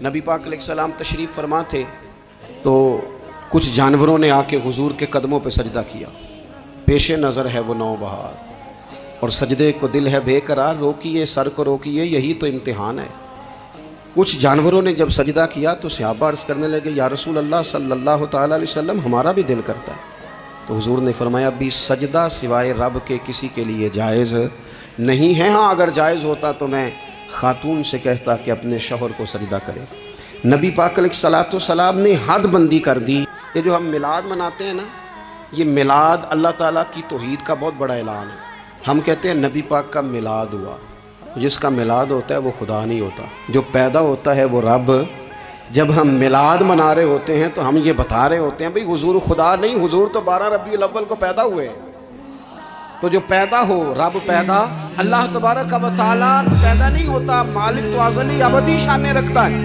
نبی پاک علیہ السلام تشریف فرما تھے تو کچھ جانوروں نے آ کے حضور کے قدموں پہ سجدہ کیا. پیش نظر ہے وہ نوبہار اور سجدے کو دل ہے بے قرار، روکیے سر کو روکیے یہی تو امتحان ہے. کچھ جانوروں نے جب سجدہ کیا تو صحابہ عرض کرنے لگے یا رسول اللہ صلی اللہ تعالیٰ علیہ وسلم ہمارا بھی دل کرتا ہے. تو حضور نے فرمایا ابھی سجدہ سوائے رب کے کسی کے لیے جائز نہیں ہے. ہاں اگر جائز ہوتا تو میں خاتون سے کہتا کہ اپنے شوہر کو سجدہ کرے. نبی پاک علیہ السلام نے حد بندی کر دی. یہ جو ہم میلاد مناتے ہیں نا، یہ میلاد اللہ تعالیٰ کی توحید کا بہت بڑا اعلان ہے. ہم کہتے ہیں نبی پاک کا میلاد ہوا. جس کا میلاد ہوتا ہے وہ خدا نہیں ہوتا، جو پیدا ہوتا ہے وہ رب. جب ہم میلاد منا رہے ہوتے ہیں تو ہم یہ بتا رہے ہوتے ہیں بھئی حضور خدا نہیں، حضور تو 12 ربیع الاول کو پیدا ہوئے. تو جو پیدا ہو رب پیدا، اللہ تبارک و تعالیٰ پیدا نہیں ہوتا. مالک تو ازلی ابدی شان رکھتا ہے.